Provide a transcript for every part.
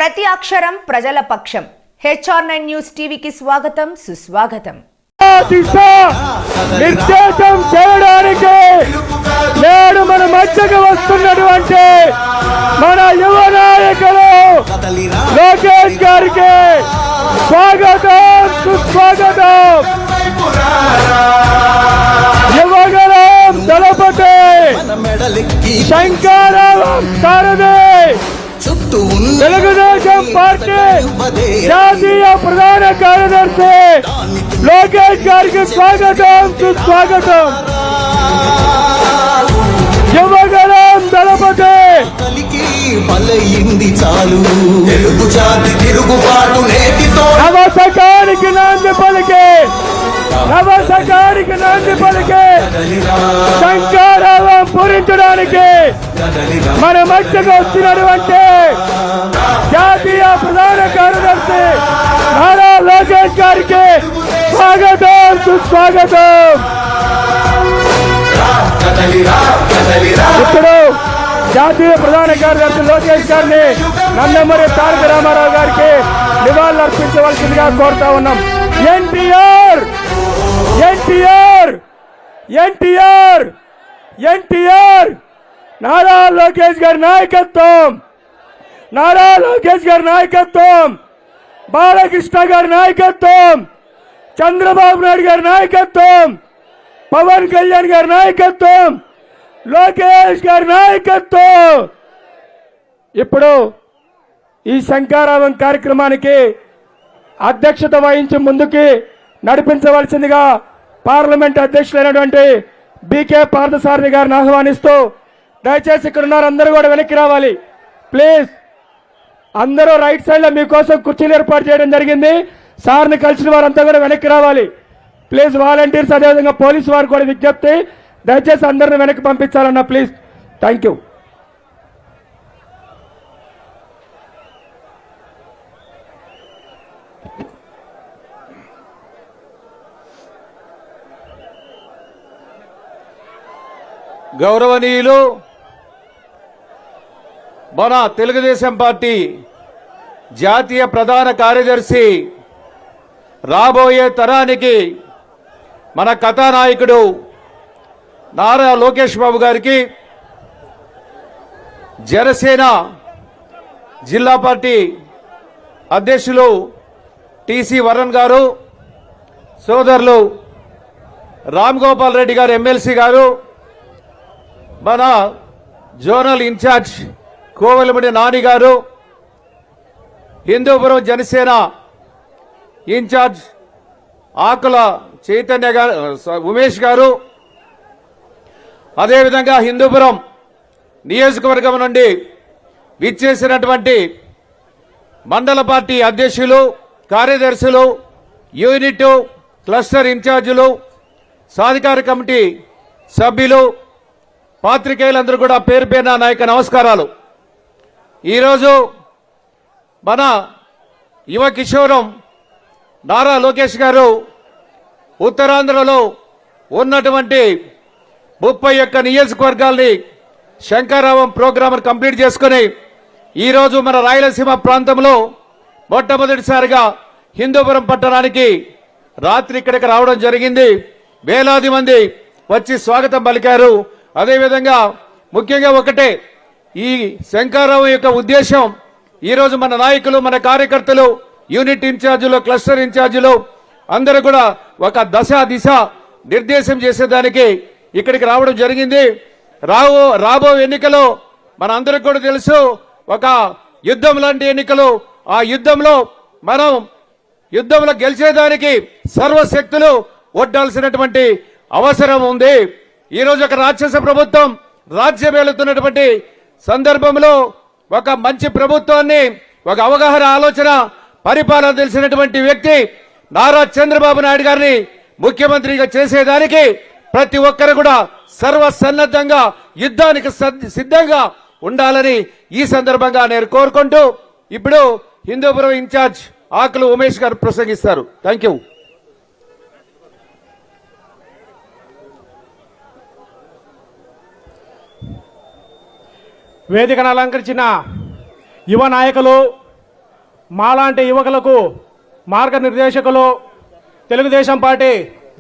ప్రతి అక్షరం ప్రజల పక్షం. HR9 న్యూస్ టీవీకి స్వాగతం, సుస్వాగతం. నిర్దేశం చేయడానికి నేడు మన మధ్యకు వస్తున్నటువంటి మన యువ నాయకులు లోకేష్ గారికి స్వాగతం, సుస్వాగతం. యువగలం దళపతి శంకరరావు సారథి తెలుగుదేశం పార్టీ జాతీయ ప్రధాన కార్యదర్శి లోకేష్ గారికి స్వాగతం, సుస్వాగతం. యువగలం దళపతి నవశకానికి నాంది పలికే శంకరావం పూరించడానికి మన మధ్యకు వస్తున్నటువంటి జాతీయ ప్రధాన కార్యదర్శి నారా లోకేష్ గారికి స్వాగతం, సుస్వాగతం. ఇప్పుడు జాతీయ ప్రధాన కార్యదర్శి లోకేష్ గారిని నందమూరి తారక రామారావు గారికి నివాళులు అర్పించవలసిందిగా కోరుతా ఉన్నాం. ఎన్టీఆర్ నారా లోకేష్ గారి నాయకత్వం, బాలకృష్ణ గారి నాయకత్వం, చంద్రబాబు నాయుడు గారి నాయకత్వం, పవన్ కళ్యాణ్ గారి నాయకత్వం, లోకేష్ గారి నాయకత్వం. ఇప్పుడు ఈ శంకరావం కార్యక్రమానికి అధ్యక్షత వహించి ముందుకి నడిపించవలసిందిగా పార్లమెంట్ అధ్యక్షులైనటువంటి బీకే పార్థసారథి గారిని ఆహ్వానిస్తూ, దయచేసి ఇక్కడ ఉన్నారు అందరూ కూడా వెనక్కి రావాలి ప్లీజ్. అందరూ రైట్ సైడ్ లో మీకోసం కుర్చీలు ఏర్పాటు చేయడం జరిగింది. సార్ని కలిసిన వారంతా కూడా వెనక్కి రావాలి ప్లీజ్. వాలంటీర్స్ అదేవిధంగా పోలీసు వారు కూడా విజ్ఞప్తి, దయచేసి అందరిని వెనక్కి పంపించాలన్నా ప్లీజ్. Thank you. గౌరవనీయులు మన తెలుగుదేశం పార్టీ జాతీయ ప్రధాన కార్యదర్శి, రాబోయే తరానికి మన కథానాయకుడు నారా లోకేష్ బాబు గారికి జనసేన జిల్లా పార్టీ అధ్యక్షులు టీసీ వరుణ్ గారు, సోదరులు రామ్ గోపాల్ రెడ్డి గారు ఎమ్మెల్సీ గారు, మన జోనల్ ఇన్ఛార్జ్ కోవెలమూడి నాని గారు, హిందూపురం జనసేన ఇన్ఛార్జ్ ఆకుల చైతన్య గారు, ఉమేష్ గారు, అదేవిధంగా హిందూపురం నియోజకవర్గం నుండి విచ్చేసినటువంటి మండల పార్టీ అధ్యక్షులు, కార్యదర్శులు, యూనిట్ క్లస్టర్ ఇన్ఛార్జీలు, సాధికార కమిటీ సభ్యులు, పాత్రికేయులందరూ కూడా పేరు పేరున నా యొక్క నమస్కారాలు. ఈరోజు మన యువ కిషోరం నారా లోకేష్ గారు ఉత్తరాంధ్రలో ఉన్నటువంటి 31 నియోజకవర్గాల్ని శంకరావం ప్రోగ్రామ్ కంప్లీట్ చేసుకుని ఈరోజు మన రాయలసీమ ప్రాంతంలో మొట్టమొదటిసారిగా హిందూపురం పట్టణానికి రాత్రి ఇక్కడికి రావడం జరిగింది. వేలాది మంది వచ్చి స్వాగతం పలికారు. అదేవిధంగా ముఖ్యంగా ఒకటే, ఈ శంకరావం యొక్క ఉద్దేశం ఈరోజు మన నాయకులు, మన కార్యకర్తలు, యూనిట్ ఇన్ఛార్జీలు, క్లస్టర్ ఇన్ఛార్జీలు అందరూ కూడా ఒక దిశ నిర్దేశం చేసేదానికి ఇక్కడికి రావడం జరిగింది. రాబో ఎన్నికలు మన అందరికి కూడా తెలుసు, ఒక యుద్ధం లాంటి ఎన్నికలు. ఆ యుద్ధంలో మనం గెలిచేదానికి సర్వశక్తులు ఒడ్డాల్సినటువంటి అవసరం ఉంది. ఈరోజు ఒక రాక్షస ప్రభుత్వం రాజ్యం వెళుతున్నటువంటి సందర్భంలో ఒక మంచి ప్రభుత్వాన్ని, ఒక అవగాహన, ఆలోచన, పరిపాలన తెలిసినటువంటి వ్యక్తి నారా చంద్రబాబు నాయుడు గారిని ముఖ్యమంత్రిగా చేసేదానికి ప్రతి ఒక్కరు కూడా సర్వసన్నద్ధంగా యుద్ధానికి సిద్ధంగా ఉండాలని ఈ సందర్భంగా నేను కోరుకుంటూ ఇప్పుడు హిందూపురం ఇన్ఛార్జ్ ఆకుల ఉమేష్ గారు ప్రసంగిస్తారు. Thank you. వేదికను అలంకరించిన యువ నాయకులు, మాలాంటి యువకులకు మార్గనిర్దేశకులు తెలుగుదేశం పార్టీ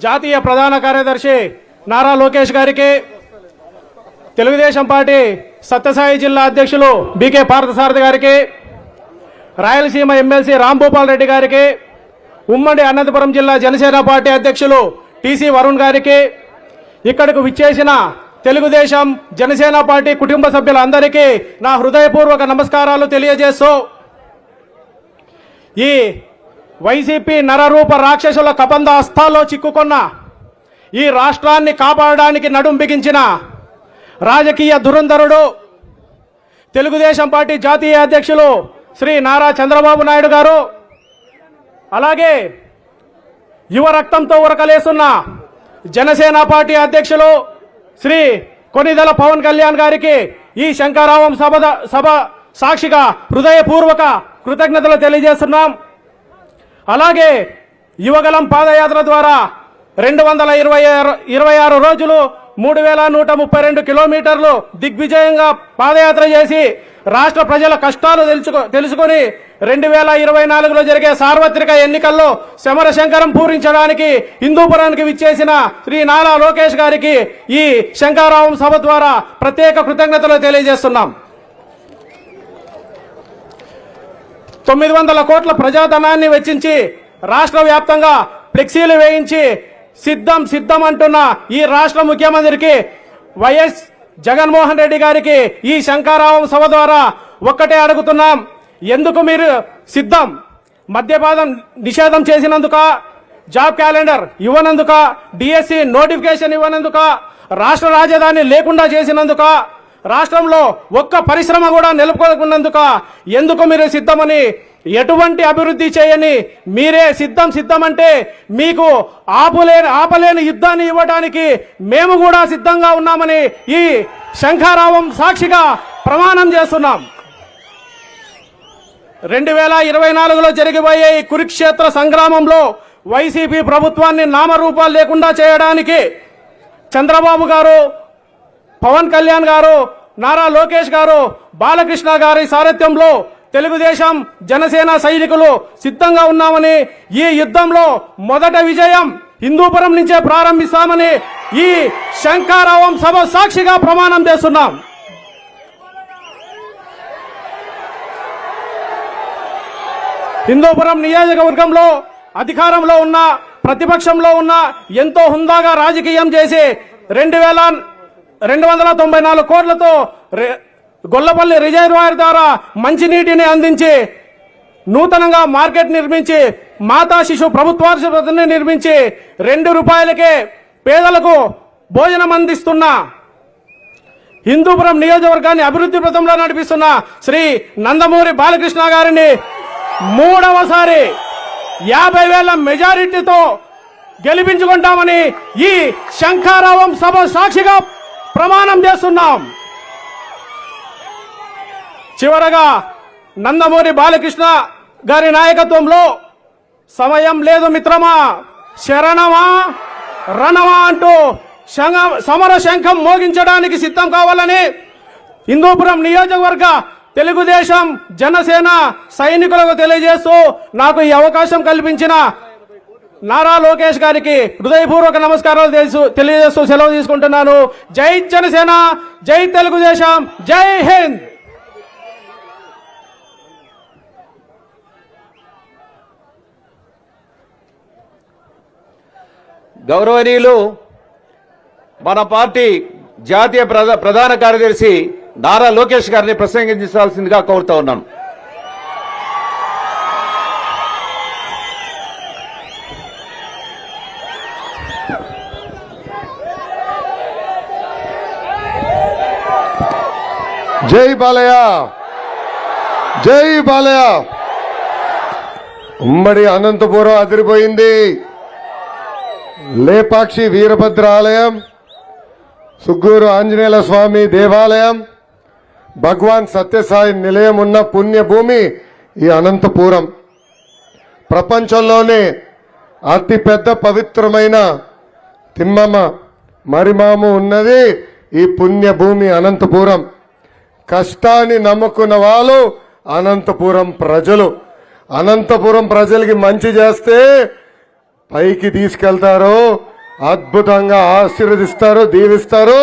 జాతీయ ప్రధాన కార్యదర్శి నారా లోకేష్ గారికి, తెలుగుదేశం పార్టీ సత్యసాయి జిల్లా అధ్యక్షులు బీకే పార్థసారథి గారికి, రాయలసీమ ఎమ్మెల్సీ రాంభూపాల్ రెడ్డి గారికి, ఉమ్మడి అనంతపురం జిల్లా జనసేన పార్టీ అధ్యక్షులు టీసీ వరుణ్ గారికి, ఇక్కడకు విచ్చేసిన తెలుగుదేశం జనసేన పార్టీ కుటుంబ సభ్యులందరికీ నా హృదయపూర్వక నమస్కారాలు తెలియజేస్తూ, ఈ వైసీపీ నరరూప రాక్షసుల కబంధ హస్తాల్లో చిక్కుకున్న ఈ రాష్ట్రాన్ని కాపాడడానికి నడుం బిగించిన రాజకీయ దురంధరుడు తెలుగుదేశం పార్టీ జాతీయ అధ్యక్షులు శ్రీ నారా చంద్రబాబు నాయుడు గారు, అలాగే యువ రక్తంతో ఉరకలేస్తున్న జనసేన పార్టీ అధ్యక్షులు శ్రీ కొనిదెల పవన్ కళ్యాణ్ గారికి ఈ శంకరావం సభ సాక్షిగా హృదయపూర్వక కృతజ్ఞతలు తెలియజేస్తున్నాం. అలాగే యువగలం పాదయాత్ర ద్వారా 226 రోజులు 3132 కిలోమీటర్లు దిగ్విజయంగా పాదయాత్ర చేసి రాష్ట్ర ప్రజల కష్టాలు తెలుసుకొని 2024లో జరిగే సార్వత్రిక ఎన్నికల్లో సమరశంకరం పూరించడానికి హిందూపురానికి విచ్చేసిన శ్రీ నారా లోకేష్ గారికి ఈ శంకరావం సభ ద్వారా ప్రత్యేక కృతజ్ఞతలు తెలియజేస్తున్నాం. 900 కోట్ల ప్రజాధనాన్ని వెచ్చించి రాష్ట్ర వ్యాప్తంగా ఫ్లెక్సీలు వేయించి సిద్ధం అంటున్న ఈ రాష్ట్ర ముఖ్యమంత్రికి వైఎస్ జగన్మోహన్ రెడ్డి గారికి ఈ శంకరావం సభ ద్వారా ఒక్కటే అడుగుతున్నాం. ఎందుకు మీరు సిద్ధం? మద్యపానం నిషేధం చేసినందుక, జాబ్ క్యాలెండర్ ఇవ్వనందుక, డిఎస్సి నోటిఫికేషన్ ఇవ్వనందుక, రాష్ట్ర రాజధాని లేకుండా చేసినందుక, రాష్ట్రంలో ఒక్క పరిశ్రమ కూడా నెలకొల్పుకున్నందుక ఎందుకు మీరు సిద్ధమని, ఎటువంటి అభివృద్ధి చేయని మీరే సిద్ధం అంటే మీకు ఆపలేని యుద్ధాన్ని ఇవ్వడానికి మేము కూడా సిద్ధంగా ఉన్నామని ఈ శంఖారావం సాక్షిగా ప్రమాణం చేస్తున్నాం. 2024లో జరిగిపోయే ఈ కురుక్షేత్ర సంగ్రామంలో వైసీపీ ప్రభుత్వాన్ని నామరూపాలు లేకుండా చేయడానికి చంద్రబాబు గారు, పవన్ కళ్యాణ్ గారు, నారా లోకేష్ గారు, బాలకృష్ణ గారి సారథ్యంలో తెలుగుదేశం జనసేన సైనికులు సిద్ధంగా ఉన్నామని, ఈ యుద్ధంలో మొదట విజయం హిందూపురం నుంచే ప్రారంభిస్తామని ఈ శంకరావం సభ సాక్షిగా ప్రమాణం చేస్తున్నాం. హిందూపురం నియోజకవర్గంలో అధికారంలో ఉన్న, ప్రతిపక్షంలో ఉన్న ఎంతో హుందాగా రాజకీయం చేసి 294 కోట్లతో గొల్లపల్లి రిజర్వాయర్ ద్వారా మంచినీటిని అందించి, నూతనంగా మార్కెట్ నిర్మించి, మాతా శిశు ప్రభుత్వాసుపత్రిని నిర్మించి 2 రూపాయలకే పేదలకు భోజనం అందిస్తున్న, హిందూపురం నియోజకవర్గాన్ని అభివృద్ధి పథంలో నడిపిస్తున్న శ్రీ నందమూరి బాలకృష్ణ గారిని 3వసారి 50,000 మెజారిటీతో గెలిపించుకుంటామని ఈ శంకరావం సభ సాక్షిగా ప్రమాణం చేస్తున్నాం. చివరగా నందమూరి బాలకృష్ణ గారి నాయకత్వంలో సమయం లేదు మిత్రమా, శరణమా రణమా అంటూ సమర శంఖం మోగించడానికి సిద్ధం కావాలని హిందూపురం నియోజకవర్గ తెలుగుదేశం జనసేన సైనికులకు తెలియజేస్తూ, నాకు ఈ అవకాశం కల్పించిన నారా లోకేష్ గారికి హృదయపూర్వక నమస్కారాలు తెలియజేస్తూ సెలవు తీసుకుంటున్నాను. జై జనసేన, జై తెలుగుదేశం, జై హింద్. గౌరవనీయులు మన పార్టీ జాతీయ ప్రధాన కార్యదర్శి నారా లోకేష్ గారిని ప్రసంగించాల్సిందిగా కోరుతా ఉన్నాను. జై బాలయ్య, జై బాలయ్య. ఉమ్మడి అనంతపురం అదిరిపోయింది. లేపాక్షి వీరభద్ర ఆలయం, సుగ్గూరు ఆంజనేయ స్వామి దేవాలయం, భగవాన్ సత్యసాయి నిలయం ఉన్న పుణ్యభూమి ఈ అనంతపురం. ప్రపంచంలోనే అతిపెద్ద పవిత్రమైన తిమ్మమ్మ మరిమాము ఉన్నది ఈ పుణ్యభూమి అనంతపురం. కష్టాన్ని నమ్ముకున్న వాళ్ళు అనంతపురం ప్రజలు. అనంతపురం ప్రజలకి మంచి చేస్తే పైకి తీసుకెళ్తారు, అద్భుతంగా ఆశీర్వదిస్తారు, దీవిస్తారు.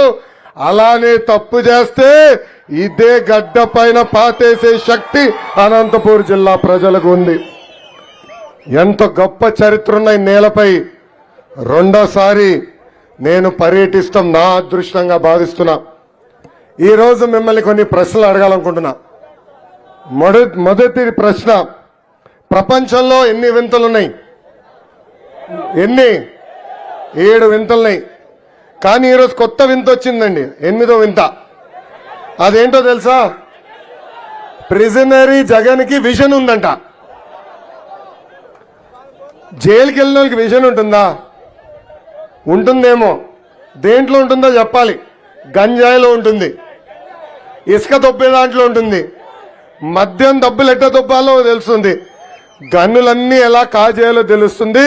అలానే తప్పు చేస్తే ఇదే గడ్డ పైన పాతేసే శక్తి అనంతపురం జిల్లా ప్రజలకు ఉంది. ఎంత గొప్ప చరిత్ర ఉన్న ఈ నేలపై రెండోసారి నేను పర్యటిస్తాం నా అదృష్టంగా భావిస్తున్నా. ఈరోజు మిమ్మల్ని కొన్ని ప్రశ్నలు అడగాలనుకుంటున్నా. మొదటి ప్రశ్న, ప్రపంచంలో ఎన్ని వింతలున్నాయి? ఎన్ని? 7 వింతలున్నాయి. కానీ ఈరోజు కొత్త వింత వచ్చిందండి, 8వ వింత. అదేంటో తెలుసా? ప్రిజనరీ జగన్కి విజన్ ఉందంట. జైలుకి వెళ్ళిన వాళ్ళకి విజన్ ఉంటుందా? ఉంటుందేమో. దేంట్లో ఉంటుందో చెప్పాలి. గంజాయిలో ఉంటుంది, ఇసుక దొబ్బే దాంట్లో ఉంటుంది, మద్యం డబ్బులు ఎట్ట దొబ్బాలో తెలుస్తుంది, గన్నులన్నీ ఎలా కాజేయాలో తెలుస్తుంది,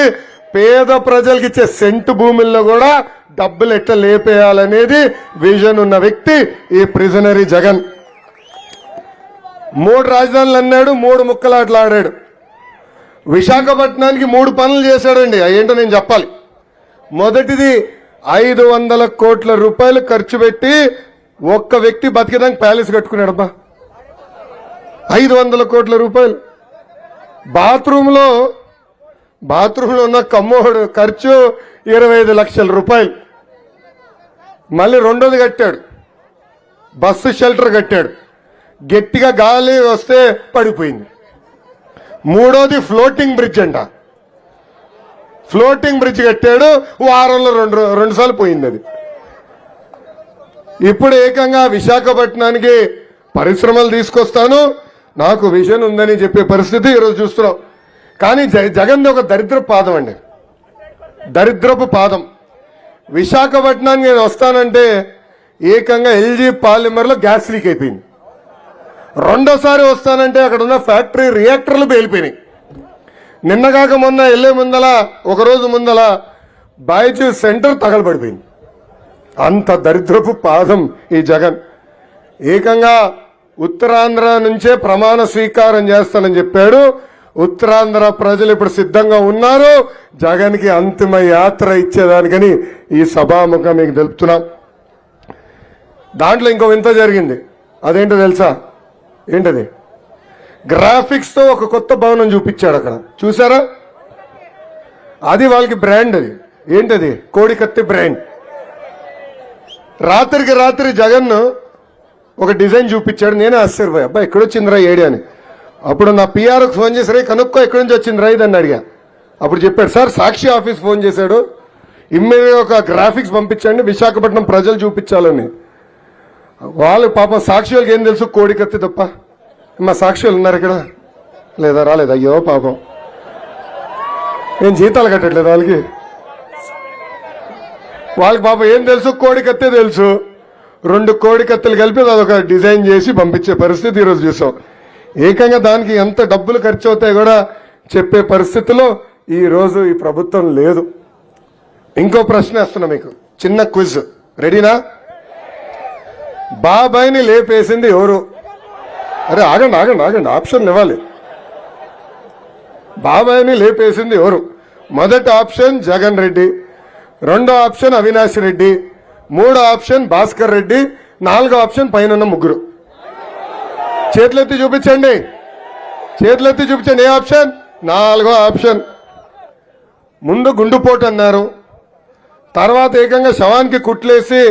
పేద ప్రజలకు ఇచ్చే సెంటు భూముల్లో కూడా డబ్బులు ఎట్ట లేపేయాలనేది విజన్ ఉన్న వ్యక్తి ఈ ప్రిజనరీ జగన్. 3 రాజధానులు అన్నాడు, 3 ముక్కలాట్లు ఆడాడు. విశాఖపట్నానికి 3 పనులు చేశాడండి. ఏంటో నేను చెప్పాలి. మొదటిది 500 కోట్ల రూపాయలు ఖర్చు పెట్టి ఒక్క వ్యక్తి బతికేదానికి ప్యాలెస్ కట్టుకున్నాడబ్బా. 500 కోట్ల రూపాయలు. బాత్రూంలో ఉన్న కమ్మోడు ఖర్చు 25 లక్షల రూపాయలు. మళ్ళీ రెండోది కట్టాడు, బస్సు షెల్టర్ కట్టాడు, గట్టిగా గాలి వస్తే పడిపోయింది. మూడోది ఫ్లోటింగ్ బ్రిడ్జ్ అంట. ఫ్లోటింగ్ బ్రిడ్జ్ కట్టాడు, వారంలో రెండు సార్లు పోయింది అది. ఇప్పుడు ఏకంగా విశాఖపట్నానికి పరిశ్రమలు తీసుకొస్తాను, నాకు విజన్ ఉందని చెప్పే పరిస్థితి ఈరోజు చూస్తున్నాం. కానీ జగన్ది ఒక దరిద్రపు పాదం అండి, దరిద్రపు పాదం. విశాఖపట్నానికి నేను వస్తానంటే ఏకంగా ఎల్జీ పాలిమర్లో గ్యాస్ లీక్ అయిపోయింది. రెండోసారి వస్తానంటే అక్కడ ఉన్న ఫ్యాక్టరీ రియాక్టర్లు పేలిపోయినాయి. నిన్నగాక మొన్న వెళ్ళే ముందల, ఒకరోజు ముందల బైజూస్ సెంటర్ తగలబడిపోయింది. అంత దరిద్రపు పాదం ఈ జగన్. ఏకంగా ఉత్తరాంధ్ర నుంచే ప్రమాణ స్వీకారం చేస్తానని చెప్పాడు. ఉత్తరాంధ్ర ప్రజలు ఇప్పుడు సిద్ధంగా ఉన్నారు జగన్కి అంతిమ యాత్ర ఇచ్చేదానికని ఈ సభాముఖం మీకు తెలుపుతున్నాం. దాంట్లో ఇంకో వింత జరిగింది. అదేంటో తెలుసా? ఏంటది? గ్రాఫిక్స్తో ఒక కొత్త భవనం చూపించాడు అక్కడ, చూసారా? అది వాళ్ళకి బ్రాండ్. అది ఏంటది? కోడికత్తి బ్రాండ్. రాత్రికి రాత్రి జగన్ ఒక డిజైన్ చూపించాడు. నేనే ఆశ్చర్యపోయా, అబ్బా ఎక్కడొచ్చిందిరా ఏడి అని. అప్పుడు నా పిఆర్కి ఫోన్ చేసి, కనుక్కో ఎక్కడి నుంచి వచ్చిందిరా ఇదని అడిగా. అప్పుడు చెప్పాడు, సార్ సాక్షి ఆఫీస్ ఫోన్ చేశాడు, ఇమ్మీడియట్గా ఒక గ్రాఫిక్స్ పంపించండి, విశాఖపట్నం ప్రజలు చూపించాలని. వాళ్ళు పాపం సాక్షి వాళ్ళకి ఏం తెలుసు, కోడికత్తి తప్ప. మా సాక్షి వాళ్ళు ఉన్నారు ఇక్కడ? లేదా, రాలేదు. అయ్యో పాపం, నేను జీతాలు కట్టట్లేదు వాళ్ళకి పాపం ఏం తెలుసు, కోడికత్తే తెలుసు. 2 కోడికత్తెలు కలిపి అదొక డిజైన్ చేసి పంపించే పరిస్థితి ఈరోజు చూసాం. ఏకంగా దానికి ఎంత డబ్బులు ఖర్చు అవుతాయి కూడా చెప్పే పరిస్థితిలో ఈరోజు ఈ ప్రభుత్వం లేదు. ఇంకో ప్రశ్న వేస్తున్నా మీకు, చిన్న క్విజ్. రెడీనా? బాబాయిని లేపేసింది ఎవరు? అరే ఆగండి ఆగండి ఆగండి, ఆప్షన్లు ఇవ్వాలి. బాబాయిని లేపేసింది ఎవరు? మొదటి ఆప్షన్ జగన్ రెడ్డి, రెండో ఆప్షన్ అవినాష్ రెడ్డి, మూడో ఆప్షన్ భాస్కర్ రెడ్డి, నాలుగో ఆప్షన్ పైన ముగ్గురు. చేతులెత్తి చూపించండి, చేతులెత్తి చూపించండి. ఏ ఆప్షన్? నాలుగో ఆప్షన్. ముందు గుండుపోటు అన్నారు, తర్వాత ఏకంగా శవానికి కుట్లేసి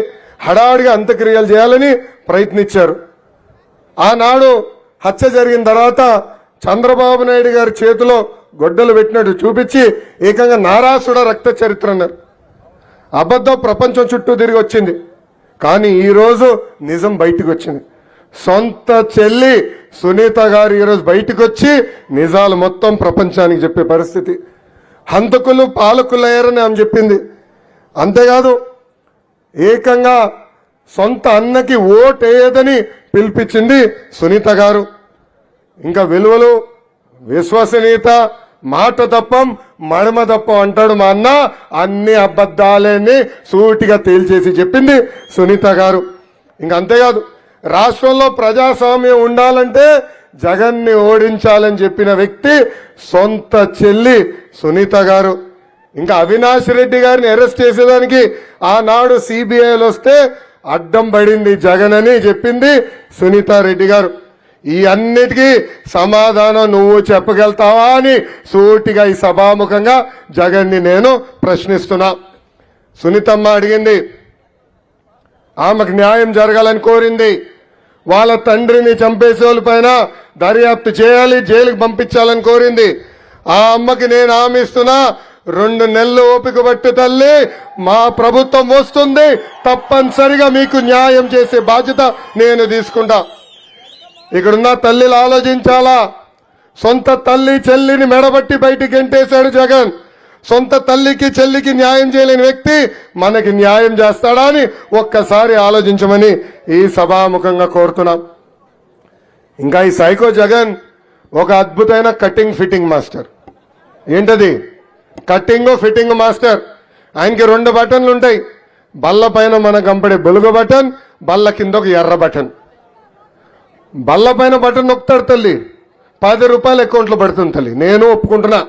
హడావుడిగా అంత్యక్రియలు చేయాలని ప్రయత్నించారు. ఆనాడు హత్య జరిగిన తర్వాత చంద్రబాబు నాయుడు గారి చేతిలో గొడ్డలు పెట్టినట్టు చూపించి ఏకంగా నారాసుడ రక్త చరిత్ర అన్నారు. అబద్ధం ప్రపంచం చుట్టూ తిరిగి వచ్చింది. కానీ ఈరోజు నిజం బయటకు వచ్చింది. సొంత చెల్లి సునీత గారు ఈరోజు బయటకు వచ్చి నిజాలు మొత్తం ప్రపంచానికి చెప్పే పరిస్థితి. హంతకులు పాలకులయ్యారని ఆమె చెప్పింది. అంతేకాదు ఏకంగా సొంత అన్నకి ఓటేయదని పిలిపించింది సునీత గారు. ఇంకా విలువలు, విశ్వసనీయత, మాట తప్పం మడమ తప్పం అంటాడు మా అన్న. అన్ని అబద్ధాలని సూటిగా తేల్చేసి చెప్పింది సునీత గారు. ఇంకా అంతేకాదు, రాష్ట్రంలో ప్రజాస్వామ్యం ఉండాలంటే జగన్ని ఓడించాలని చెప్పిన వ్యక్తి సొంత చెల్లి సునీత గారు. ఇంకా అవినాష్ రెడ్డి గారిని అరెస్ట్ చేసేదానికి ఆనాడు సిబిఐలు వస్తే అడ్డం పడింది జగన్ అని చెప్పింది సునీతారెడ్డి గారు. ఈ అన్నిటికీ సమాధానం నువ్వు చెప్పగలుగుతావా అని సూటిగా ఈ సభాముఖంగా జగన్ని నేను ప్రశ్నిస్తున్నా. సునీతమ్మ అడిగింది, ఆమెకు న్యాయం జరగాలని కోరింది. వాళ్ళ తండ్రిని చంపేసే వాళ్ళ పైన దర్యాప్తు చేయాలి, జైలుకి పంపించాలని కోరింది. ఆ అమ్మకి నేను హామీ ఇస్తున్నా, 2 నెలలు ఓపిక పట్టు తల్లి, మా ప్రభుత్వం వస్తుంది, తప్పనిసరిగా మీకు న్యాయం చేసే బాధ్యత నేను తీసుకుంటా. ఇక్కడున్న తల్లిలు ఆలోచించాలా. సొంత తల్లి చెల్లిని మెడబట్టి బయటికి గెంటేశాడు జగన్. సొంత తల్లికి చెల్లికి న్యాయం చేయలేని వ్యక్తి మనకి న్యాయం చేస్తాడా అని ఒక్కసారి ఆలోచించమని ఈ సభాముఖంగా కోరుతున్నాం. ఇంకా ఈ సైకో జగన్ ఒక అద్భుతమైన కటింగ్ ఫిట్టింగ్ మాస్టర్. ఏంటది? Cutting fitting master. ఆయనకి 2 బటన్లు ఉంటాయి. బల్ల పైన మనకు కంపడే బొలుగు బటన్, బల్ల కింద ఒక ఎర్ర బటన్. బల్ల పైన బటన్ నొక్కుతాడు తల్లి, 10 రూపాయలు అకౌంట్లో పడుతుంది తల్లి, నేను ఒప్పుకుంటున్నా.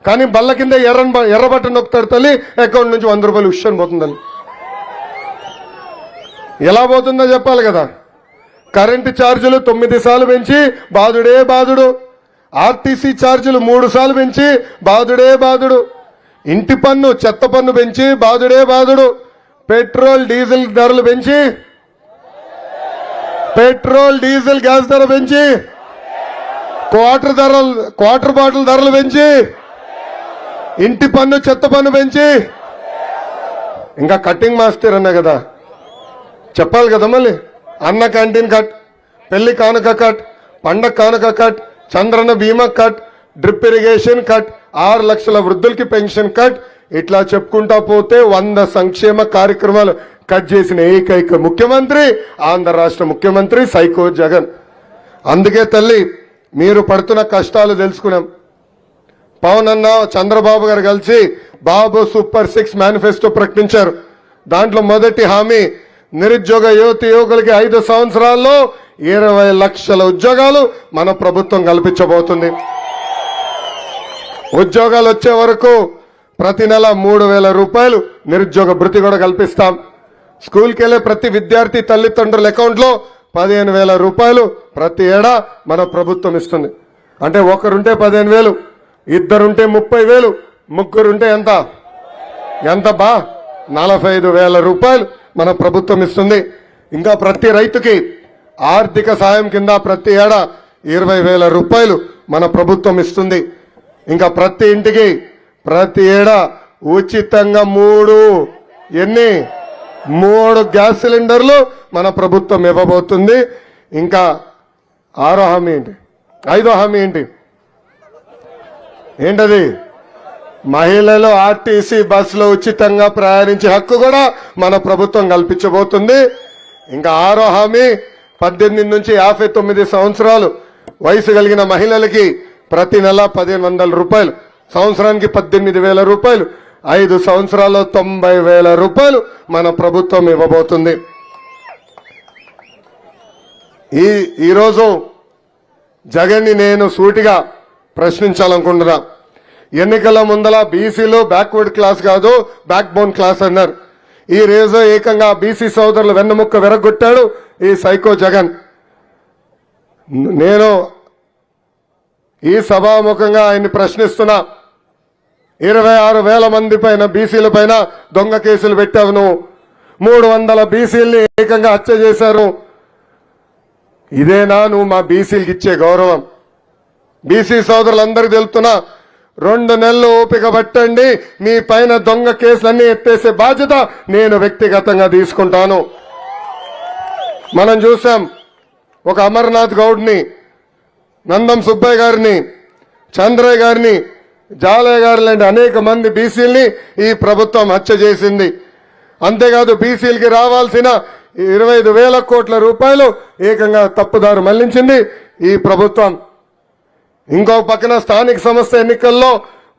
కానీ బల్ల కింద ఎర్ర బటన్ నొక్కుతాడు తల్లి, అకౌంట్ నుంచి 100 రూపాయలు ఉష్షన్ పోతుంది తల్లి. ఎలా పోతుందో చెప్పాలి కదా. కరెంటు ఛార్జీలు 9 సార్లు పెంచి బాధుడే బాధుడు. ఆర్టీసీ ఛార్జీలు 3 సార్లు పెంచి బాధుడే బాధుడు. ఇంటి పన్ను చెత్త పన్ను పెంచి బాధుడే బాధుడు. పెట్రోల్ డీజిల్ ధరలు పెంచి, పెట్రోల్ డీజిల్ గ్యాస్ ధర పెంచి, క్వార్టర్ బాటిల్ ధరలు పెంచి, ఇంటి పన్ను చెత్త పన్ను పెంచి, ఇంకా కటింగ్ మాస్టర్ అన్నా కదా చెప్పాలి కదా. మళ్ళీ అన్న క్యాంటీన్ కట్, పెళ్లి కానుక కట్, పండగ కానుక కట్, చంద్రన్న బీమా కట్, డ్రిప్ ఇరిగేషన్ కట్, 6 లక్షల వృద్ధులకి పెన్షన్ కట్, ఇట్లా చెప్పుకుంటా పోతే 100 సంక్షేమ కార్యక్రమాలు కట్ చేసిన ఏకైక ముఖ్యమంత్రి ఆంధ్ర రాష్ట్ర ముఖ్యమంత్రి సైకో జగన్. అందుకే తల్లి మీరు పడుతున్న కష్టాలు తెలుసుకున్నాం. పవన్ అన్న చంద్రబాబు గారు కలిసి బాబు సూపర్ 6 మేనిఫెస్టో ప్రకటించారు. దాంట్లో మొదటి హామీ నిరుద్యోగ యువకులకి 5 సంవత్సరాల్లో 20 లక్షల ఉద్యోగాలు మన ప్రభుత్వం కల్పించబోతుంది. ఉద్యోగాలు వచ్చే వరకు ప్రతి నెల 3,000 రూపాయలు నిరుద్యోగ భృతి కూడా కల్పిస్తాం. స్కూల్కి వెళ్ళే ప్రతి విద్యార్థి తల్లిదండ్రుల అకౌంట్లో 15,000 రూపాయలు ప్రతి ఏడా మన ప్రభుత్వం ఇస్తుంది. అంటే ఒకరుంటే 15,000, 2 ఉంటే 30,000, 3 ఉంటే ఎంత బా 45,000 రూపాయలు మన ప్రభుత్వం ఇస్తుంది. ఇంకా ప్రతి రైతుకి ఆర్థిక సాయం కింద ప్రతి ఏడా 20,000 రూపాయలు మన ప్రభుత్వం ఇస్తుంది. ఇంకా ప్రతి ఇంటికి ప్రతి ఏడా ఉచితంగా 3 గ్యాస్ సిలిండర్లు మన ప్రభుత్వం ఇవ్వబోతుంది. ఇంకా 6వ హామీ ఏంటి? 5వ హామీ ఏంటది? మహిళలు ఆర్టీసీ బస్సులో ఉచితంగా ప్రయాణించే హక్కు కూడా మన ప్రభుత్వం కల్పించబోతుంది. ఇంకా 6వ హామీ 18 నుంచి 59 సంవత్సరాలు వయసు కలిగిన మహిళలకి ప్రతి నెల 1,500 రూపాయలు, సంవత్సరానికి 18,000 రూపాయలు, 5 సంవత్సరాల్లో 90,000 రూపాయలు మన ప్రభుత్వం ఇవ్వబోతుంది. ఈరోజు జగన్ని నేను సూటిగా ప్రశ్నించాలనుకుంటున్నా. ఎన్నికల ముందల బీసీలు బ్యాక్వర్డ్ క్లాస్ కాదు, బ్యాక్ బోన్ క్లాస్ అన్నారు. ఈ రోజు ఏకంగా బీసీ సోదరులు వెన్నముక్క విరగొట్టాడు ఈ సైకో జగన్. నేను ఈ సభాముఖంగా ఆయన్ని ప్రశ్నిస్తున్నా. 26,000 మంది పైన బీసీల పైన దొంగ కేసులు పెట్టావు నువ్వు. 300 బీసీల్ని ఏకంగా హత్య చేశారు. ఇదేనా నువ్వు మా బీసీలకు ఇచ్చే గౌరవం? బీసీ సోదరులందరికీ తెలుపుతున్నా, 2 నెలలు ఓపిక పట్టండి, మీ పైన దొంగ కేసులన్నీ ఎత్తేసే బాధ్యత నేను వ్యక్తిగతంగా తీసుకుంటాను. మనం చూసాం ఒక అమర్నాథ్ గౌడ్ని, నందం సుబ్బయ్య గారిని, చంద్రయ్య గారిని, జాలయ్య గారు లాంటి అనేక మంది బీసీల్ని ఈ ప్రభుత్వం హత్య చేసింది. అంతేకాదు బీసీలకి రావాల్సిన 25,000 కోట్ల రూపాయలు ఏకంగా తప్పుదారు మళ్లించింది ఈ ప్రభుత్వం. ఇంకో పక్కన స్థానిక సంస్థ ఎన్నికల్లో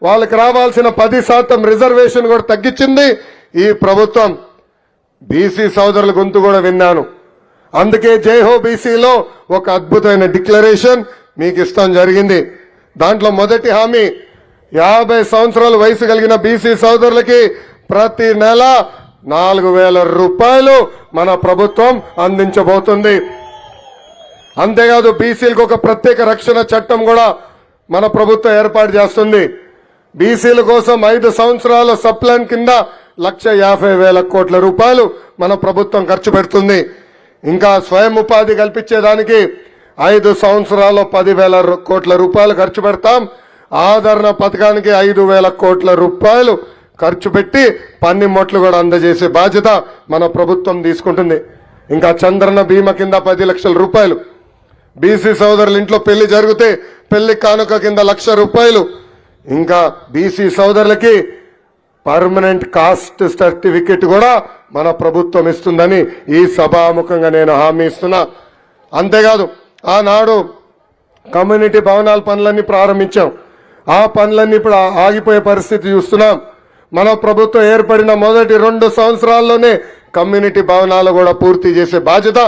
వాళ్ళకి రావాల్సిన 10% రిజర్వేషన్ కూడా తగ్గించింది ఈ ప్రభుత్వం. బీసీ సోదరుల గొంతు కూడా విన్నాను. అందుకే జై హో బీసీలో ఒక అద్భుతమైన డిక్లరేషన్ మీకు ఇస్తాం జరిగింది. దాంట్లో మొదటి హామీ 50 సంవత్సరాల వయసు కలిగిన బీసీ సోదరులకి ప్రతి నెల 4,000 రూపాయలు మన ప్రభుత్వం అందించబోతుంది. అంతేకాదు బీసీలకు ఒక ప్రత్యేక రక్షణ చట్టం కూడా మన ప్రభుత్వం ఏర్పాటు చేస్తుంది. బీసీల కోసం 5 సంవత్సరాల సప్లాన్ కింద 1,50,000 కోట్ల రూపాయలు మన ప్రభుత్వం ఖర్చు పెడుతుంది. ఇంకా స్వయం ఉపాధి కల్పించేదానికి 5 సంవత్సరాల్లో 10,000 కోట్ల రూపాయలు ఖర్చు పెడతాం. ఆదరణ పథకానికి 5,000 కోట్ల రూపాయలు ఖర్చు పెట్టి పన్నిమొట్లు కూడా అందజేసే బాధ్యత మన ప్రభుత్వం తీసుకుంటుంది. ఇంకా చంద్రన్న బీమా కింద 10 లక్షల రూపాయలు, బీసీ సోదరుల ఇంట్లో పెళ్లి జరిగితే పెళ్లి కానుక కింద 1,00,000 రూపాయలు, ఇంకా బీసీ సోదరులకి పర్మనెంట్ కాస్ట్ సర్టిఫికెట్ కూడా మన ప్రభుత్వం ఇస్తుందని ఈ సభాముఖంగా నేను హామీ ఇస్తున్నా. అంతేకాదు ఆనాడు కమ్యూనిటీ భవనాల పనులన్నీ ప్రారంభించాం. ఆ పనులన్నీ ఇప్పుడు ఆగిపోయే పరిస్థితి చూస్తున్నాం. మన ప్రభుత్వం ఏర్పడిన మొదటి 2 సంవత్సరాల్లోనే కమ్యూనిటీ భవనాలు కూడా పూర్తి చేసే బాధ్యత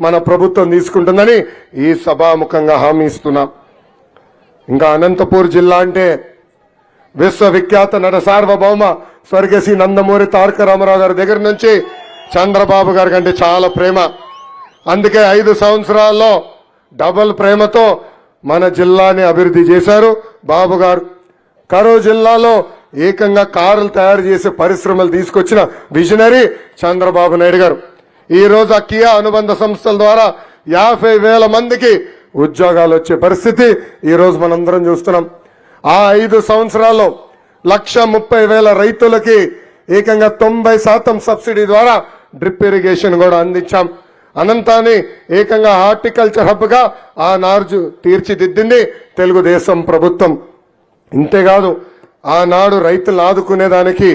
మన ప్రభుత్వం తీసుకుంటుందని ఈ సభాముఖంగా హామీ ఇస్తున్నాం. ఇంకా అనంతపూర్ జిల్లా అంటే విశ్వవిఖ్యాత నట సార్వభౌమ స్వర్గశ్రీ నందమూరి తారక రామారావు గారి దగ్గర నుంచి చంద్రబాబు గారికి అంటే చాలా ప్రేమ. అందుకే 5 సంవత్సరాల్లో డబుల్ ప్రేమతో మన జిల్లాని అభివృద్ధి చేశారు బాబు గారు. కరూరు జిల్లాలో ఏకంగా కారులు తయారు చేసే పరిశ్రమలు తీసుకొచ్చిన విజనరీ చంద్రబాబు నాయుడు గారు. ఈ రోజు ఆ కియా అనుబంధ సంస్థల ద్వారా 50,000 మందికి ఉద్యోగాలు వచ్చే పరిస్థితి ఈ రోజు మనందరం చూస్తున్నాం. ఆ 5 సంవత్సరాల్లో 1,30,000 రైతులకి ఏకంగా 90% సబ్సిడీ ద్వారా డ్రిప్ ఇరిగేషన్ కూడా అందించాం. అనంతాన్ని ఏకంగా హార్టికల్చర్ హబ్ గా ఆ నార్జు తీర్చిదిద్దింది తెలుగుదేశం ప్రభుత్వం. ఇంతేకాదు ఆనాడు రైతులను ఆదుకునేదానికి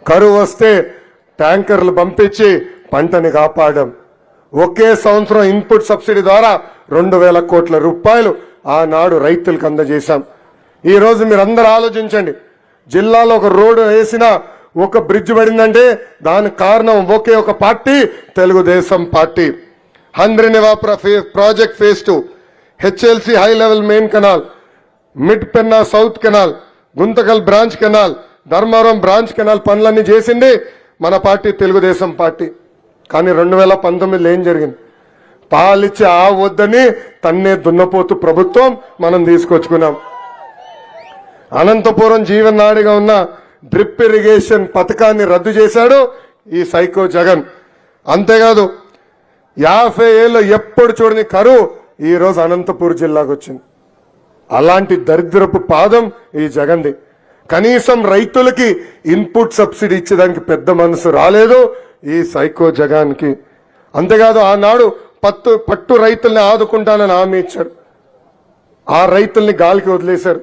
కరువు వస్తే ట్యాంకర్లు పంపించి పంటని కాపాడాం. ఒకే సంవత్సరం ఇన్పుట్ సబ్సిడీ ద్వారా 2,000 కోట్ల రూపాయలు ఆనాడు రైతులకు అందజేశాం. ఈ రోజు మీరందరూ ఆలోచించండి, జిల్లాలో ఒక రోడ్డు వేసినా ఒక బ్రిడ్జ్ పడిందంటే దానికి కారణం ఒకే ఒక party, Telugu Desam party. Handrineeva project phase 2, HLC high level main canal, mid Penna south canal, Guntakal branch canal, Dharmavaram branch canal పనులన్నీ చేసింది మన పార్టీ తెలుగుదేశం పార్టీ. కానీ 2019లో ఏం జరిగింది? పాలిచ్చి ఆ వద్దని తన్నే దున్నపోతు ప్రభుత్వం మనం తీసుకొచ్చుకున్నాం. అనంతపురం జీవనాడిగా ఉన్న డ్రిప్ ఇరిగేషన్ పథకాన్ని రద్దు చేశాడు ఈ సైకో జగన్. అంతేకాదు 50 ఏళ్ళు ఎప్పుడు చూడని కరువు ఈ రోజు అనంతపూర్ జిల్లాకు వచ్చింది. అలాంటి దరిద్రపు పాదం ఈ జగన్ది. కనీసం రైతులకి ఇన్పుట్ సబ్సిడీ ఇచ్చేదానికి పెద్ద మనసు రాలేదు ఈ సైకో జగన్కి. అంతేకాదు ఆనాడు పట్టు రైతుల్ని ఆదుకుంటానని హామీ ఇచ్చారు. ఆ రైతుల్ని గాలికి వదిలేశారు.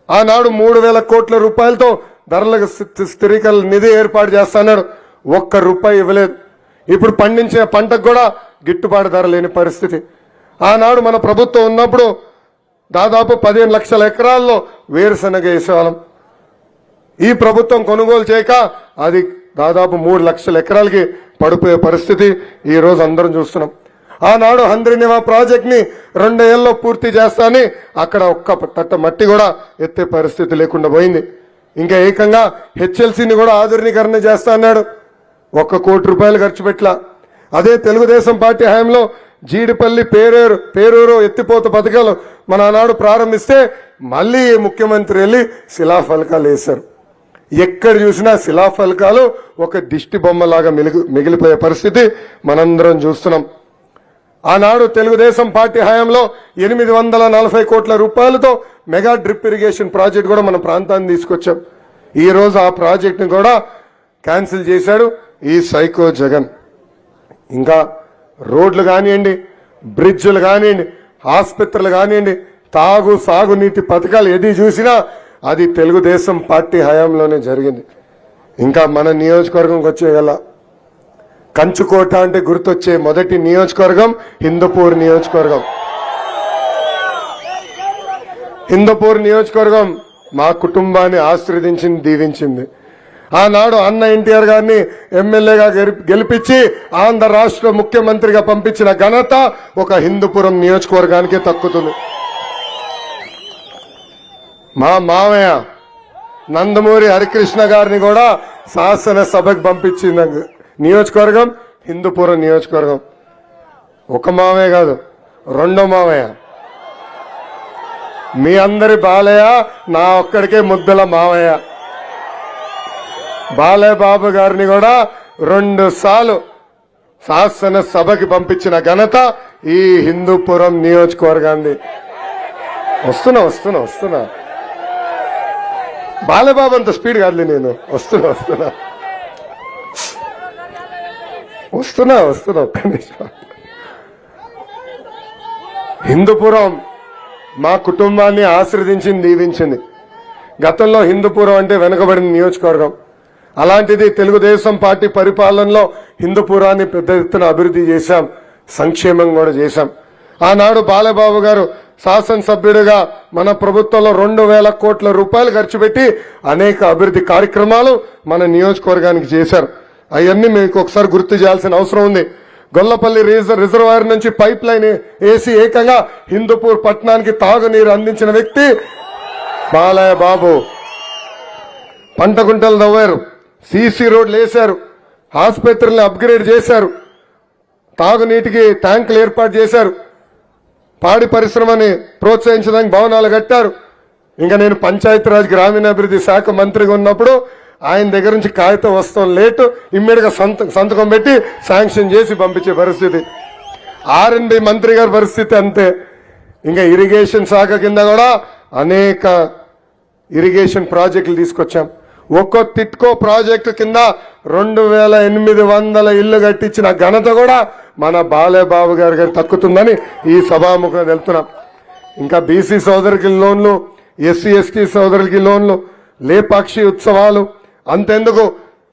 ఆనాడు 3,000 కోట్ల రూపాయలతో ధరలకు స్థిరీకరణ నిధి ఏర్పాటు చేస్తున్నాడు. 1 రూపాయి ఇవ్వలేదు. ఇప్పుడు పండించే పంటకు కూడా గిట్టుబాటు ధర లేని పరిస్థితి. ఆనాడు మన ప్రభుత్వం ఉన్నప్పుడు దాదాపు 15 లక్షల ఎకరాల్లో వేరుశనగ వేసేవాళ్ళం. ఈ ప్రభుత్వం కొనుగోలు చేయక అది దాదాపు 3 లక్షల ఎకరాలకి పడిపోయే పరిస్థితి ఈ రోజు అందరం చూస్తున్నాం. ఆనాడు హంద్రినివా ప్రాజెక్ట్ ని 2 ఏళ్లలో పూర్తి చేస్తానని అక్కడ ఒక్క తట్ట మట్టి కూడా ఎత్తే పరిస్థితి లేకుండా పోయింది. ఇంకా ఏకంగా హెచ్ఎల్సీని కూడా ఆధునీకరణ చేస్తా అన్నాడు. 1 కోటి రూపాయలు ఖర్చు పెట్టలా. అదే తెలుగుదేశం పార్టీ హయాంలో జీడిపల్లి పేరూరు ఎత్తిపోత పథకాలు మన ఆనాడు ప్రారంభిస్తే మళ్ళీ ముఖ్యమంత్రి వెళ్ళి శిలాఫలకాలు వేశారు. ఎక్కడ చూసినా శిలాఫలకాలు ఒక దిష్టి బొమ్మలాగా మిగిలిపోయే పరిస్థితి మనందరం చూస్తున్నాం. ఆనాడు తెలుగుదేశం పార్టీ హయాంలో 840 కోట్ల రూపాయలతో మెగా డ్రిప్ ఇరిగేషన్ ప్రాజెక్ట్ కూడా మన ప్రాంతాన్ని తీసుకొచ్చాం. ఈ రోజు ఆ ప్రాజెక్ట్ని కూడా క్యాన్సిల్ చేశాడు ఈ సైకో జగన్. ఇంకా రోడ్లు కానివ్వండి, బ్రిడ్జ్లు కానివ్వండి, ఆసుపత్రులు కానివ్వండి, సాగునీటి పథకాలు ఏది చూసినా అది తెలుగుదేశం పార్టీ హయాంలోనే జరిగింది. ఇంకా మన నియోజకవర్గంకి వచ్చేయాల కంచుకోట అంటే గుర్తొచ్చే మొదటి నియోజకవర్గం హిందూపూర్ నియోజకవర్గం. హిందూపూర్ నియోజకవర్గం మా కుటుంబాన్ని ఆశీర్వదించింది, దీవించింది. ఆనాడు అన్న ఎన్టీఆర్ గారిని ఎమ్మెల్యేగా గెలిపించి ఆంధ్ర రాష్ట్ర ముఖ్యమంత్రిగా పంపించిన ఘనత ఒక హిందూపురం నియోజకవర్గానికే దక్కుతుంది. మా మామయ్య నందమూరి హరికృష్ణ గారిని కూడా శాసనసభకు పంపించింది నియోజకవర్గం హిందూపురం నియోజకవర్గం. ఒక మామయ్య కాదు, రెండో మామయ్య. మీ అందరి బాలయ్య, నా ఒక్కడికే ముద్దల మామయ్య. బాలయ్య బాబు గారిని కూడా 2 సార్లు శాసనసభకి పంపించిన ఘనత ఈ హిందూపురం నియోజకవర్గాన్ని. వస్తున్నా బాలబాబు అంత స్పీడ్ కాదులే, నేను వస్తున్నా ఒక్క నిమిషం. హిందూపురం మా కుటుంబాన్ని ఆశీర్వదించింది, దీవించింది. గతంలో హిందూపురం అంటే వెనుకబడిన నియోజకవర్గం. అలాంటిది తెలుగుదేశం పార్టీ పరిపాలనలో హిందూపురాన్ని పెద్ద ఎత్తున అభివృద్ధి చేశాం, సంక్షేమం కూడా చేశాం. ఆనాడు బాలబాబు గారు శాసనసభ్యుడిగా మన ప్రభుత్వంలో 2,000 కోట్ల రూపాయలు ఖర్చు పెట్టి అనేక అభివృద్ధి కార్యక్రమాలు మన నియోజకవర్గానికి చేశారు. అవన్నీ మీకు ఒకసారి గుర్తు చేయాల్సిన అవసరం ఉంది. గొల్లపల్లి రిజర్వాయర్ నుంచి పైప్ లైన్ వేసి ఏకంగా హిందూపూర్ పట్టణానికి తాగునీరు అందించిన వ్యక్తి బాలయ్య బాబు. పంట గుంటలు తవ్వారు, సీసీ రోడ్లు వేశారు, ఆసుపత్రులను అప్గ్రేడ్ చేశారు, తాగునీటికి ట్యాంకులు ఏర్పాటు చేశారు, పాడి పరిశ్రమని ప్రోత్సహించడానికి భవనాలు కట్టారు. ఇంకా నేను పంచాయతీరాజ్ గ్రామీణాభివృద్ధి శాఖ మంత్రిగా ఉన్నప్పుడు ఆయన దగ్గర నుంచి కాగితం వస్తాం లేటు, ఇమ్మీడియట్గా సంతకం పెట్టి శాంక్షన్ చేసి పంపించే పరిస్థితి. ఆర్ఎండ్బి మంత్రి గారి పరిస్థితి అంతే. ఇంకా ఇరిగేషన్ శాఖ కింద కూడా అనేక ఇరిగేషన్ ప్రాజెక్టులు తీసుకొచ్చాం. ఒక్కో టిట్కో ప్రాజెక్టు కింద 2,800 ఇళ్లు కట్టించిన ఘనత కూడా మన బాలయ్య బాబు గారికి తక్కుతుందని ఈ సభాముఖంగా తెలుపుతున్నాం. ఇంకా బీసీ సోదరులకి లోన్లు, ఎస్సీ ఎస్టీ సోదరులకి లోన్లు, లేపాక్షి ఉత్సవాలు. అంతెందుకు,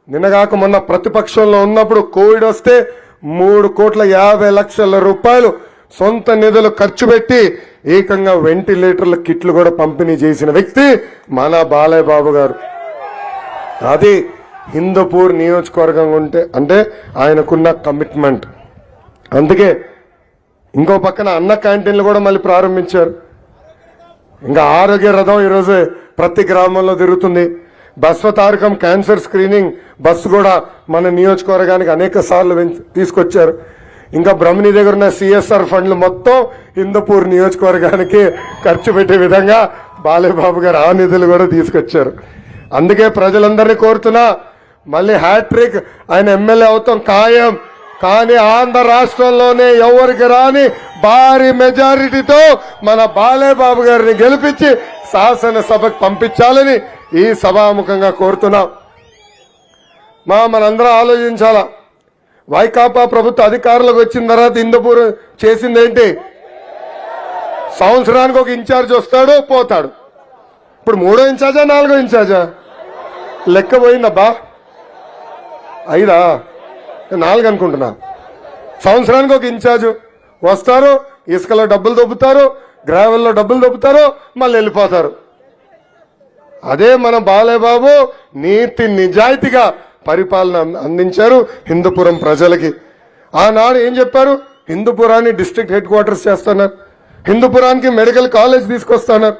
నిన్నగాక మొన్న ప్రతిపక్షంలో ఉన్నప్పుడు కోవిడ్ వస్తే 3,50,00,000 రూపాయలు సొంత నిధులు ఖర్చు పెట్టి ఏకంగా వెంటిలేటర్ల కిట్లు కూడా పంపిణీ చేసిన వ్యక్తి మన బాలయ్య బాబు గారు. అది హిందూపూర్ నియోజకవర్గం ఉంటే అంటే ఆయనకున్న కమిట్మెంట్. అందుకే ఇంకో పక్కన అన్న క్యాంటీన్లు కూడా మళ్ళీ ప్రారంభించారు. ఇంకా ఆరోగ్య రథం ఈరోజు ప్రతి గ్రామంలో తిరుగుతుంది. బస్వతారకం క్యాన్సర్ స్క్రీనింగ్ బస్సు కూడా మన నియోజకవర్గానికి అనేక సార్లు తీసుకొచ్చారు. ఇంకా బ్రహ్మణి దగ్గర ఉన్న సిఎస్ఆర్ ఫండ్లు మొత్తం హిందూపూర్ నియోజకవర్గానికి ఖర్చు పెట్టే విధంగా బాలయ్య బాబు గారు ఆ నిధులు కూడా తీసుకొచ్చారు. అందుకే ప్రజలందరినీ కోరుతున్నా, మళ్ళీ హ్యాట్రిక్ ఆయన ఎమ్మెల్యే అవుతాం ఖాయం. కానీ ఆంధ్ర రాష్ట్రంలోనే ఎవరికి రాని భారీ మెజారిటీతో మన బాలయ్య బాబు గారిని గెలిపించి శాసనసభకు పంపించాలని ఈ సభాముఖంగా కోరుతున్నాం. మనందరం ఆలోచించాలా. వైకాపా ప్రభుత్వ అధికారులకు వచ్చిన తర్వాత హిందూపూర్ చేసిందేంటి? సంవత్సరానికి ఒక ఇన్ఛార్జ్ వస్తాడు, పోతాడు. ఇప్పుడు 3వ ఇన్ఛార్జా 4వ ఇన్ఛార్జా లెక్క పోయిందబ్బా. 5 4 అనుకుంటున్నా. సంవత్సరానికి ఒక ఇన్ఛార్జ్ వస్తారు, ఇసుకలో డబ్బులు దొబ్బుతారు, గ్రావెల్లో డబ్బులు దొబ్బుతారు, మళ్ళీ వెళ్ళిపోతారు. అదే మన బాలయ్య బాబు నీతి నిజాయితీగా పరిపాలన అందించారు హిందూపురం ప్రజలకి. ఆనాడు ఏం చెప్పారు? హిందూపురాన్ని డిస్ట్రిక్ట్ హెడ్ క్వార్టర్స్ చేస్తున్నారు, హిందూపురానికి మెడికల్ కాలేజ్ తీసుకొస్తున్నారు.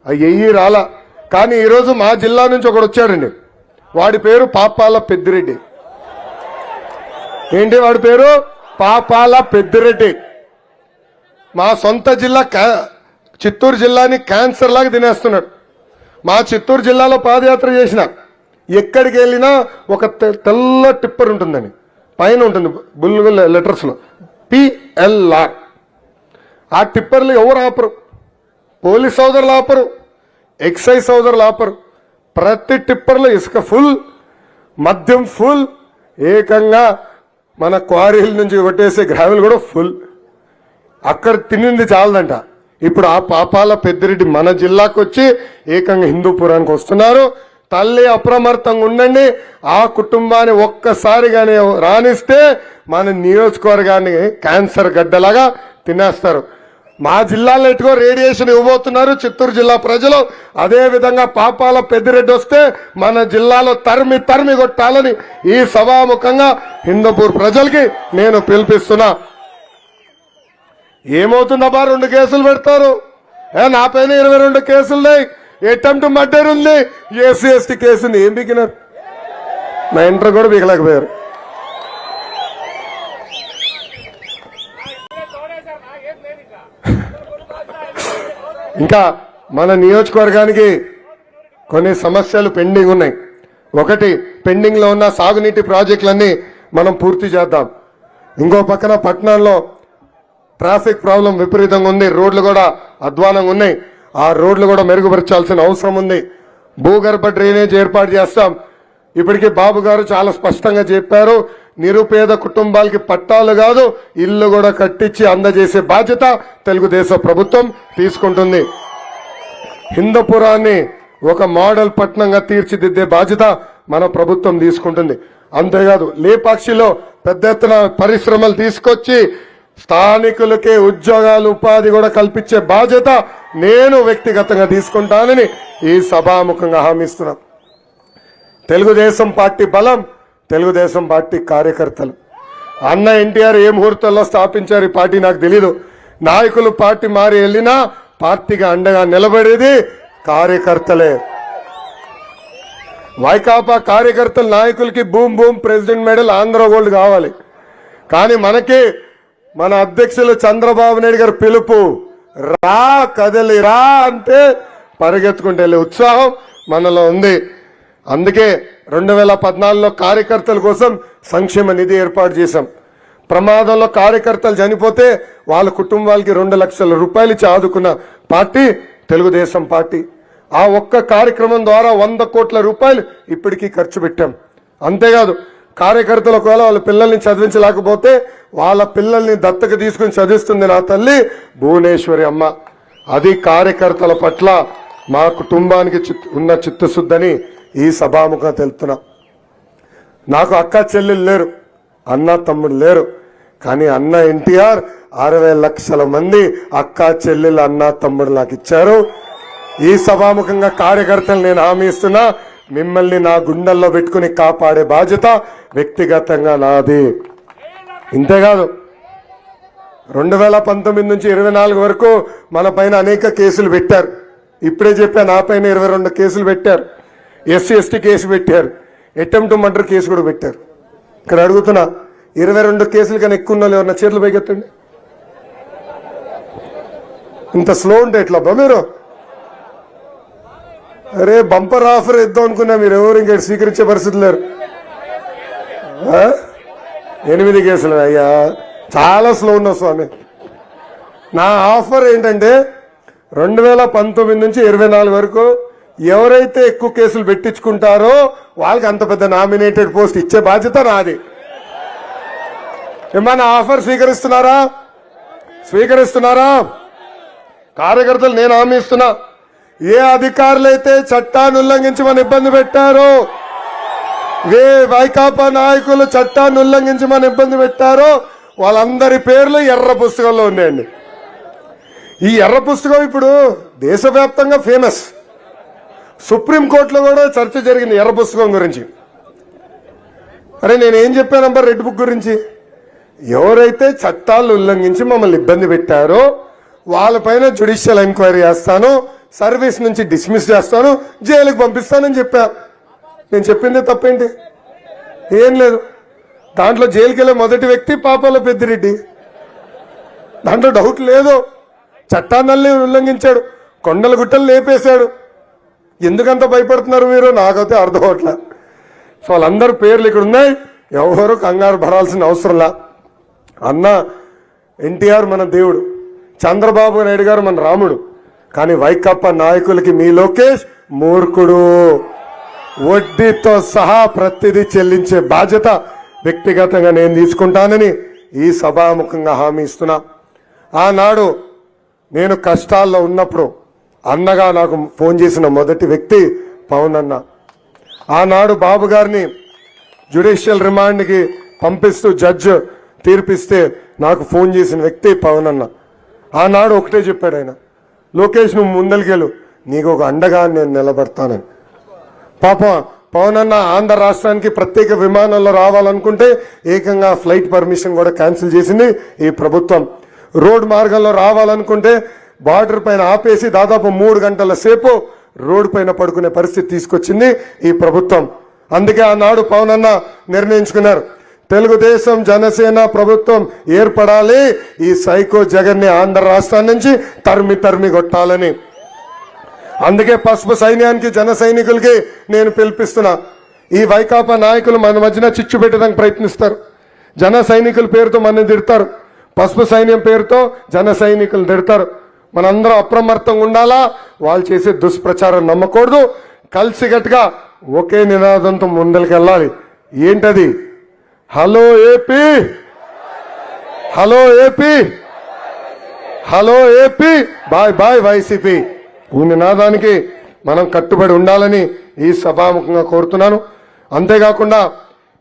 అయ్యి రాలా. కానీ ఈరోజు మా జిల్లా నుంచి ఒకడు వచ్చాడండి, వాడి పేరు పాపాల పెద్దిరెడ్డి. ఏంటి వాడి పేరు? పాపాల పెద్దిరెడ్డి. మా సొంత జిల్లా చిత్తూరు జిల్లాని క్యాన్సర్ లాగా తినేస్తున్నాడు. మా చిత్తూరు జిల్లాలో పాదయాత్ర చేసిన, ఎక్కడికి వెళ్ళినా ఒక తెల్ల టిప్పర్ ఉంటుందని, పైన ఉంటుంది బుల్లు లెటర్స్లో PLR. ఆ టిప్పర్లు ఎవరు ఆపరు, పోలీస్ సోదరులు ఆపరు, ఎక్సైజ్ సోదరులు ఆపరు. ప్రతి టిప్పర్లో ఇసుక ఫుల్, మద్యం ఫుల్, ఏకంగా మన క్వారీల నుంచి కొట్టేసే గ్రావెల్ కూడా ఫుల్. అక్కడ తినింది చాలదంట. ఇప్పుడు ఆ పాపాల పెద్దిరెడ్డి మన జిల్లాకు వచ్చి ఏకంగా హిందూపురానికి వస్తున్నారు. తల్లి అప్రమత్తంగా ఉండండి. ఆ కుటుంబాన్ని ఒక్కసారిగానే రాణిస్తే మన నియోజకవర్గాన్ని క్యాన్సర్ గడ్డలాగా తినేస్తారు. మా జిల్లాలో ఎటుకో రేడియేషన్ ఇవ్వబోతున్నారు చిత్తూరు జిల్లా ప్రజలు. అదే విధంగా పాపాల పెద్దిరెడ్డి వస్తే మన జిల్లాలో తరిమి కొట్టాలని ఈ సభాముఖంగా హిందూపూర్ ప్రజలకి నేను పిలిపిస్తున్నా. ఏమవుతుందబ్బా, 2 కేసులు పెడతారు. నా పైన 22 కేసులున్నాయి. అటెంప్ట్ మర్డర్ ఉంది, ఎస్సీ ఎస్టీ కేసు ఉంది. ఏం బిగినారు? నా ఇంటర్ కూడా బిగలేకపోయారు. ఇంకా మన నియోజకవర్గానికి కొన్ని సమస్యలు పెండింగ్ ఉన్నాయి. ఒకటి, పెండింగ్ లో ఉన్న సాగునీటి ప్రాజెక్టులన్నీ మనం పూర్తి చేద్దాం. ఇంకో పక్కన పట్టణంలో ట్రాఫిక్ ప్రాబ్లం విపరీతంగా ఉంది, రోడ్లు కూడా అధ్వానంగా ఉన్నాయి. ఆ రోడ్లు కూడా మెరుగుపరచాల్సిన అవసరం ఉంది. భూగర్భ డ్రైనేజ్ ఏర్పాటు చేస్తాం. ఇప్పటికీ బాబు గారు చాలా స్పష్టంగా చెప్పారు, నిరుపేద కుటుంబాలకి పట్టాలు కాదు ఇల్లు కూడా కట్టించి అందజేసే బాధ్యత తెలుగుదేశం ప్రభుత్వం తీసుకుంటుంది. హిందూపురాన్ని ఒక మోడల్ పట్టణంగా తీర్చిదిద్దే బాధ్యత మన ప్రభుత్వం తీసుకుంటుంది. అంతేకాదు లేపాక్షిలో పెద్ద ఎత్తున పరిశ్రమలు తీసుకొచ్చి స్థానికులకే ఉద్యోగాలు ఉపాధి కూడా కల్పించే బాధ్యత నేను వ్యక్తిగతంగా తీసుకుంటానని ఈ సభాముఖంగా హామీస్తున్నా. తెలుగుదేశం పార్టీ బలం, తెలుగుదేశం పార్టీ కార్యకర్తలు. అన్న ఎన్టీఆర్ ఏ ముహూర్తంలో స్థాపించారు ఈ పార్టీ నాకు తెలీదు. నాయకులు పార్టీ మారి వెళ్ళినా పార్టీకి అండగా నిలబడేది కార్యకర్తలే. వైకాపా కార్యకర్తల నాయకులకి boom boom president medal Andhra gold కావాలి. కానీ మనకి మన అధ్యక్షులు చంద్రబాబు నాయుడు గారు పిలుపు, రా కదలి రా అంటే పరిగెత్తుకుంటే వెళ్ళే ఉత్సాహం మనలో ఉంది. అందుకే 2014లో కార్యకర్తల కోసం సంక్షేమ నిధి ఏర్పాటు చేశాం. ప్రమాదంలో కార్యకర్తలు చనిపోతే వాళ్ళ కుటుంబాలకి 2 లక్షల రూపాయలు ఇచ్చి ఆదుకున్న పార్టీ తెలుగుదేశం పార్టీ. ఆ ఒక్క కార్యక్రమం ద్వారా 100 కోట్ల రూపాయలు ఇప్పటికీ ఖర్చు పెట్టాం. అంతేకాదు కార్యకర్తలు ఒకవేళ వాళ్ళ పిల్లల్ని చదివించలేకపోతే వాళ్ళ పిల్లల్ని దత్తక తీసుకుని చదివిస్తుంది నా తల్లి భువనేశ్వరి అమ్మ. అది కార్యకర్తల పట్ల మా కుటుంబానికి ఉన్న చిత్తశుద్ధని ఈ సభాముఖంగా తెలుపుతున్నా. నాకు అక్క చెల్లెలు లేరు, అన్న తమ్ముడు లేరు. కానీ అన్న ఎన్టీఆర్ 60 లక్షల మంది అక్క చెల్లెలు అన్న తమ్ముడు నాకు ఇచ్చారు. ఈ సభాముఖంగా కార్యకర్తలు నేను హామీ ఇస్తున్నా, మిమ్మల్ని నా గుండెల్లో పెట్టుకుని కాపాడే బాధ్యత వ్యక్తిగతంగా నాది. ఇంతేకాదు 2019 నుంచి 24 వరకు మన పైన అనేక కేసులు పెట్టారు. ఇప్పుడే చెప్పా, నా పైన 22 కేసులు పెట్టారు. ఎస్సీ ఎస్టీ కేసు పెట్టారు, అటెంప్ట్ మర్డర్ కేసు కూడా పెట్టారు. ఇక్కడ అడుగుతున్నా, 22 కేసులు కన్నా ఎక్కువ ఉన్న ఎవరన్నా చేతులు పైకెత్తండి. ఇంత స్లో ఉంటే ఎట్లా బా మీరు? అరే బంపర్ ఆఫర్ ఇద్దాం అనుకున్నా, మీరు ఎవరు ఇంకా స్వీకరించే పరిస్థితి లేరు. 8 కేసులు అయ్యా, చాలా స్లో ఉన్నావు స్వామి. నా ఆఫర్ ఏంటంటే 2019 నుంచి 24 వరకు ఎవరైతే ఎక్కువ కేసులు పెట్టించుకుంటారో వాళ్ళకి అంత పెద్ద నామినేటెడ్ పోస్ట్ ఇచ్చే బాధ్యత నాది. ఏమన్నా ఆఫర్ స్వీకరిస్తున్నారా? స్వీకరిస్తున్నారా? కార్యకర్తలు నేను హామీ ఇస్తున్నా, ఏ అధికారులైతే చట్టాన్ని ఉల్లంఘించి మన ఇబ్బంది పెట్టారో, ఏ వైకాపా నాయకులు చట్టాన్ని ఉల్లంఘించి మన ఇబ్బంది పెట్టారో వాళ్ళందరి పేర్లు ఎర్ర పుస్తకంలో ఉన్నాయండి. ఈ ఎర్ర పుస్తకం ఇప్పుడు దేశవ్యాప్తంగా ఫేమస్. సుప్రీంకోర్టులో కూడా చర్చ జరిగింది ఎర్ర పుస్తకం గురించి. అరే నేనేం చెప్పానబ్బా రెడ్ బుక్ గురించి? ఎవరైతే చట్టాలు ఉల్లంఘించి మమ్మల్ని ఇబ్బంది పెట్టారో వాళ్ళపైన జ్యుడిషియల్ ఎంక్వైరీ చేస్తాను, సర్వీస్ నుంచి డిస్మిస్ చేస్తాను, జైలుకి పంపిస్తానని చెప్పా. నేను చెప్పింది తప్పేంటి? ఏం లేదు. దాంట్లో జైలుకి వెళ్ళే మొదటి వ్యక్తి పాపాల పెద్దిరెడ్డి, దాంట్లో డౌట్ లేదు. చట్టాన్ని ఉల్లంఘించాడు, కొండల గుట్టలు లేపేశాడు. ఎందుకంత భయపడుతున్నారు మీరు? నాకైతే అర్థం అవట్లా. సో వాళ్ళందరూ పేర్లు ఇక్కడ ఉన్నాయి, ఎవరు కంగారు పడాల్సిన అవసరంలా. అన్న ఎన్టీఆర్ మన దేవుడు, చంద్రబాబు నాయుడు గారు మన రాముడు. కానీ వైకాపా నాయకులకి మీ లోకేష్ మూర్ఖుడు. వడ్డీతో సహా ప్రతిదీ చెల్లించే బాధ్యత వ్యక్తిగతంగా నేను తీసుకుంటానని ఈ సభాముఖంగా హామీ ఇస్తున్నా. ఆనాడు నేను కష్టాల్లో ఉన్నప్పుడు అన్నగా నాకు ఫోన్ చేసిన మొదటి వ్యక్తి పవన్ అన్న. ఆనాడు బాబు గారిని జ్యుడిషియల్ రిమాండ్కి పంపిస్తూ జడ్జ్ తీర్పిస్తే నాకు ఫోన్ చేసిన వ్యక్తి పవన్ అన్న. ఆనాడు ఒకటే చెప్పాడు ఆయన, లోకేష్ నువ్వు ముందలికెళ్ళు, నీకు ఒక అండగా నేను నిలబడతానని. పాపం పవన్ అన్న ఆంధ్ర రాష్ట్రానికి ప్రత్యేక విమానంలో రావాలనుకుంటే ఏకంగా ఫ్లైట్ పర్మిషన్ కూడా క్యాన్సిల్ చేసింది ఈ ప్రభుత్వం. రోడ్ మార్గంలో రావాలనుకుంటే బార్డర్ పైన ఆపేసి దాదాపు 3 గంటల సేపు రోడ్డు పైన పడుకునే పరిస్థితి తీసుకొచ్చింది ఈ ప్రభుత్వం. అందుకే ఆనాడు పవన్ అన్న నిర్ణయించుకున్నారు, తెలుగుదేశం జనసేన ప్రభుత్వం ఏర్పడాలి, ఈ సైకో జగన్ని ఆంధ్ర రాష్ట్రాన్ని నుంచి తరిమి కొట్టాలని. అందుకే పసుపు సైన్యానికి జన సైనికులకి నేను పిలిపిస్తున్నా. ఈ వైకాపా నాయకులు మన మధ్యన చిచ్చు పెట్టడానికి ప్రయత్నిస్తారు. జన సైనికుల పేరుతో మన తిడతారు, పసుపు సైన్యం పేరుతో జన సైనికులు తిడతారు. మనందరం అప్రమత్తంగా ఉండాలా, వాళ్ళు చేసే దుష్ప్రచారం నమ్మకూడదు. కలిసికట్టుగా ఒకే నినాదంతో ముందరికెళ్ళాలి. ఏంటది? Hello AP, hello AP, hello AP, bye bye YCP. ఈ నినాదానికి మనం కట్టుబడి ఉండాలని ఈ సభాముఖంగా కోరుతున్నాను. అంతేకాకుండా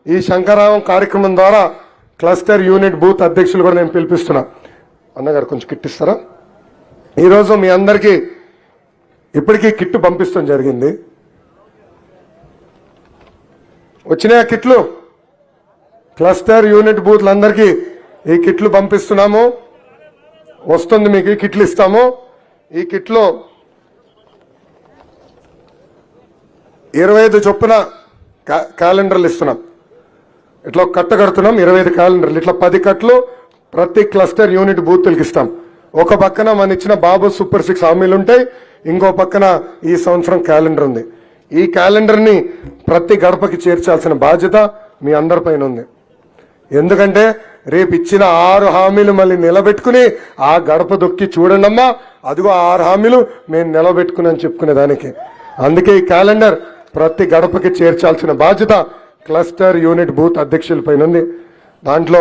ఈ శంకరావం కార్యక్రమం ద్వారా క్లస్టర్ యూనిట్ బూత్ అధ్యక్షులు కూడా నేను పిలిపిస్తున్నా. అన్నగారు కొంచెం కిట్ ఇస్తారా? ఈరోజు మీ అందరికీ ఇప్పటికీ కిట్టు పంపిస్తాం జరిగింది. వచ్చినాయి ఆ కిట్లు. క్లస్టర్ యూనిట్ బూత్లందరికీ ఈ కిట్లు పంపిస్తున్నాము. వస్తుంది మీకు ఈ కిట్లు ఇస్తాము. ఈ కిట్లో 25 చొప్పున క్యాలెండర్లు ఇస్తున్నాం. ఇట్లా కట్ట కడుతున్నాం, 25 క్యాలెండర్లు, ఇట్లా 10 కట్లు ప్రతి క్లస్టర్ యూనిట్ బూత్లకి ఇస్తాం. ఒక పక్కన మన ఇచ్చిన బాబు సూపర్ 6 హామీలు ఉంటాయి, ఇంకో పక్కన ఈ సంవత్సరం క్యాలెండర్ ఉంది. ఈ క్యాలెండర్ని ప్రతి గడపకి చేర్చాల్సిన బాధ్యత మీ అందరిపైన ఉంది. ఎందుకంటే రేపు ఇచ్చిన 6 హామీలు మళ్ళీ నిలబెట్టుకుని ఆ గడప దొక్కి చూడండమ్మా, అదిగో 6 హామీలు మేము నిలబెట్టుకుని చెప్పుకునే దానికి. అందుకే ఈ క్యాలెండర్ ప్రతి గడపకి చేర్చాల్సిన బాధ్యత క్లస్టర్ యూనిట్ బూత్ అధ్యక్షుల పైన ఉంది. దాంట్లో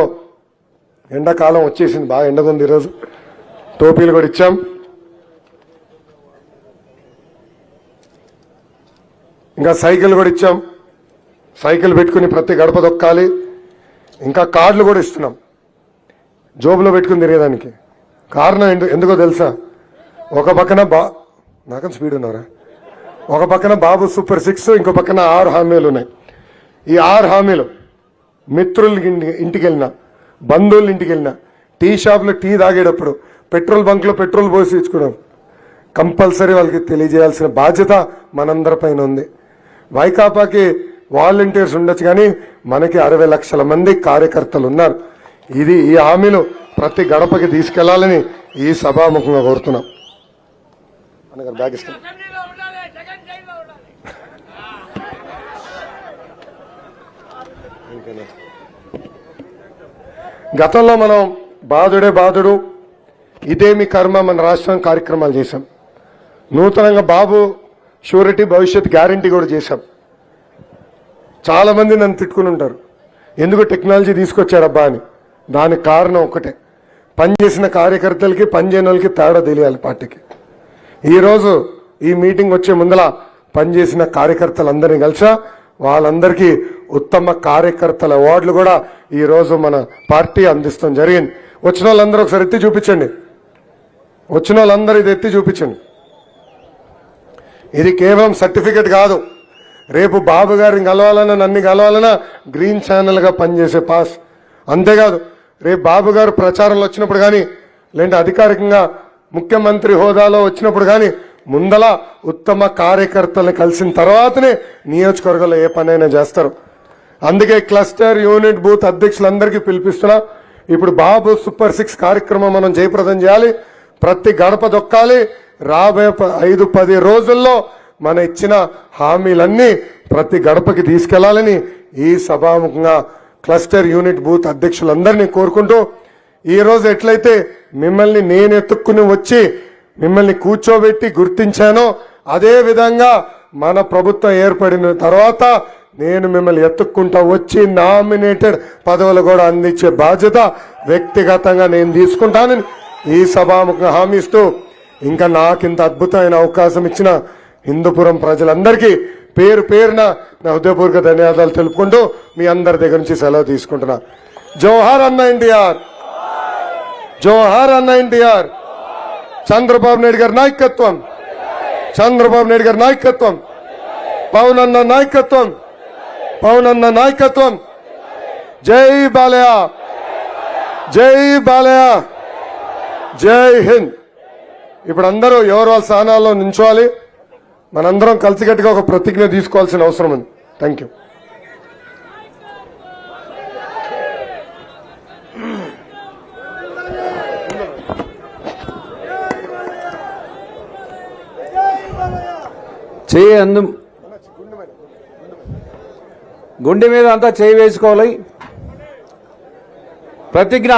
ఎండాకాలం వచ్చేసింది, బాగా ఎండగా ఉంది. ఈరోజు టోపీలు కూడా ఇచ్చాం. ఇంకా సైకిల్ కూడా ఇచ్చాం. సైకిల్ పెట్టుకుని ప్రతి గడప దొక్కాలి. ఇంకా కార్డులు కూడా ఇస్తున్నాం, జోబులో పెట్టుకుని తిరిగేదానికి. కారణం ఎందుకో తెలుసా? ఒక పక్కన నాకన్నా స్పీడ్ ఉన్నారా? ఒక పక్కన బాబు సూపర్ 6, ఇంకో పక్కన 6 హామీలు ఉన్నాయి. ఈ 6 హామీలు మిత్రుల ఇంటికి వెళ్ళినా, బంధువుల ఇంటికి వెళ్ళినా, టీ షాప్లో టీ తాగేటప్పుడు, పెట్రోల్ బంక్లో పెట్రోల్ పోసి ఇచ్చుకోవడం కంపల్సరీ వాళ్ళకి తెలియజేయాల్సిన బాధ్యత మనందరిపైన ఉంది. వైకాపాకి వాలంటీర్స్ ఉండొచ్చు, కానీ మనకి 60 లక్షల మంది కార్యకర్తలు ఉన్నారు. ఈ హామీలు ప్రతి గడపకి తీసుకెళ్లాలని ఈ సభాముఖంగా కోరుతున్నాం. అన్నగారు బ్యాగ్ ఇస్తాం. గతంలో మనం బాధుడు ఇదేమి కర్మ మన రాష్ట్రం కార్యక్రమాలు చేశాం. నూతనంగా బాబు షూరిటీ భవిష్యత్ గ్యారంటీ కూడా చేశాం. చాలా మంది నన్ను తిట్టుకుని ఉంటారు, ఎందుకు టెక్నాలజీ తీసుకొచ్చారబ్బా అని. దానికి కారణం ఒకటే, పనిచేసిన కార్యకర్తలకి పనిచేయని వాళ్ళకి తేడా తెలియాలి పార్టీకి. ఈరోజు ఈ మీటింగ్ వచ్చే ముందల పనిచేసిన కార్యకర్తలందరినీ కలిసా వాళ్ళందరికీ ఉత్తమ కార్యకర్తల అవార్డులు కూడా ఈరోజు మన పార్టీ అందిస్తాం జరిగింది. వచ్చిన వాళ్ళందరూ ఒకసారి ఎత్తి చూపించండి. వచ్చిన వాళ్ళందరూ ఇది ఎత్తి చూపించండి. ఇది కేవలం సర్టిఫికెట్ కాదు, రేపు బాబు గారిని కలవాలన్నా నన్ను కలవాలన్నా గ్రీన్ ఛానల్గా పనిచేసే పాస్. అంతేకాదు రేపు బాబు గారు ప్రచారంలో వచ్చినప్పుడు కానీ, లేదంటే అధికారికంగా ముఖ్యమంత్రి హోదాలో వచ్చినప్పుడు కానీ ముందల ఉత్తమ కార్యకర్తలను కలిసిన తర్వాతనే నియోజకవర్గంలో ఏ పనైనా చేస్తారు. అందుకే క్లస్టర్ యూనిట్ బూత్ అధ్యక్షులందరికీ పిలిపిస్తున్నా. ఇప్పుడు బాబు సూపర్ 6 కార్యక్రమం మనం జయప్రదం చేయాలి. ప్రతి గడప దొక్కాలి. రాబోయే 5-10 రోజుల్లో మన ఇచ్చిన హామీలన్నీ ప్రతి గడపకి తీసుకెళ్లాలని ఈ సభాముఖంగా క్లస్టర్ యూనిట్ బూత్ అధ్యక్షులందరినీ కోరుకుంటూ, ఈరోజు ఎట్లయితే మిమ్మల్ని నేను ఎత్తుక్కుని వచ్చి మిమ్మల్ని కూర్చోబెట్టి గుర్తించానో, అదే విధంగా మన ప్రభుత్వం ఏర్పడిన తర్వాత నేను మిమ్మల్ని ఎత్తుక్కుంటా వచ్చి నామినేటెడ్ పదవులు కూడా అందించే బాధ్యత వ్యక్తిగతంగా నేను తీసుకుంటానని ఈ సభాముఖంగా హామీ ఇస్తూ, ఇంకా నాకింత అద్భుతమైన అవకాశం ఇచ్చిన హిందూపురం ప్రజలందరికీ పేరు పేరున నా హృదయపూర్వక ధన్యవాదాలు తెలుపుకుంటూ మీ అందరి దగ్గర నుంచి సెలవు తీసుకుంటున్నా. జోహార్ అన్న ఎన్టీఆర్, జోహార్ అన్న ఎన్టీఆర్. చంద్రబాబు నాయుడు గారి నాయకత్వం, చంద్రబాబు నాయుడు గారి నాయకత్వం, పవన్ అన్న నాయకత్వం, పవన్ అన్న నాయకత్వం. జై బాలయ్య, జై బాలయ్య, జై హింద్. ఇప్పుడు అందరూ ఎవరు వాళ్ళ స్థానాల్లో నించోవాలి. మనందరం కలిసికట్టుగా ఒక ప్రతిజ్ఞ తీసుకోవాల్సిన అవసరం ఉంది. Thank you. గుండె మీద అంతా చేయి వేసుకోవాలి. ప్రతిజ్ఞ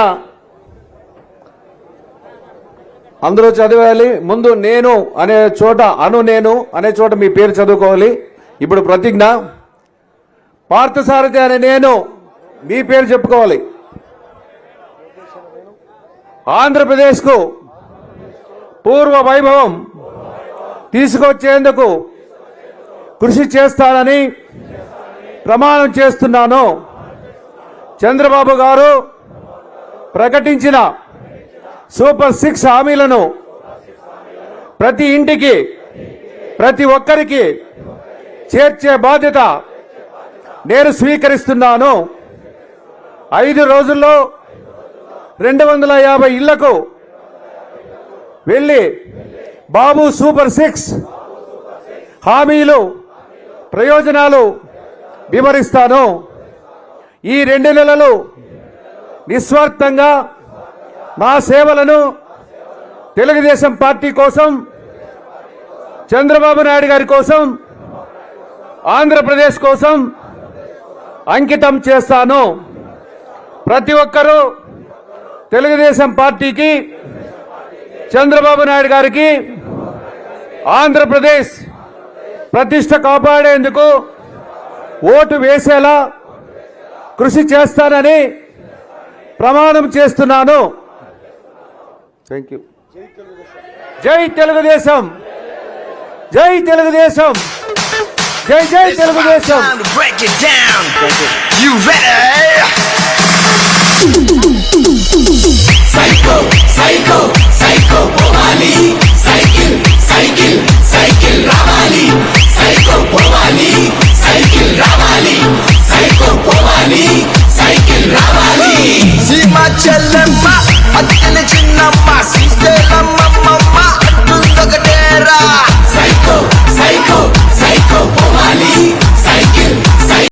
అందరూ చదివాలి. ముందు నేను అనే చోట నేను అనే చోట మీ పేరు చదువుకోవాలి. ఇప్పుడు ప్రతిజ్ఞ. పార్థసారథి అనే నేను మీ పేరు చెప్పుకోవాలి. ఆంధ్రప్రదేశ్కు పూర్వ వైభవం తీసుకొచ్చేందుకు కృషి చేస్తానని ప్రమాణం చేస్తున్నాను. చంద్రబాబు గారు ప్రకటించిన సూపర్ 6 హామీలను ప్రతి ఇంటికి ప్రతి ఒక్కరికి చేర్చే బాధ్యత నేను స్వీకరిస్తున్నాను. 5 రోజుల్లో 250 ఇళ్లకు వెళ్ళి బాబు సూపర్ 6 హామీలు ప్రయోజనాలు వివరిస్తాను. ఈ 2 నెలలు నిస్వార్థంగా నా సేవలను తెలుగుదేశం పార్టీ కోసం, చంద్రబాబు నాయుడు గారి కోసం, ఆంధ్రప్రదేశ్ కోసం అంకితం చేస్తాను. ప్రతి ఒక్కరూ తెలుగుదేశం పార్టీకి, చంద్రబాబు నాయుడు గారికి, ఆంధ్రప్రదేశ్ ప్రతిష్ట కాపాడేందుకు ఓటు వేసేలా కృషి చేస్తానని ప్రమాణం చేస్తున్నాను. Thank you. జై తెలుగుదేశం, జై తెలుగుదేశం, జై జై తెలుగుదేశం. Psycho, psycho.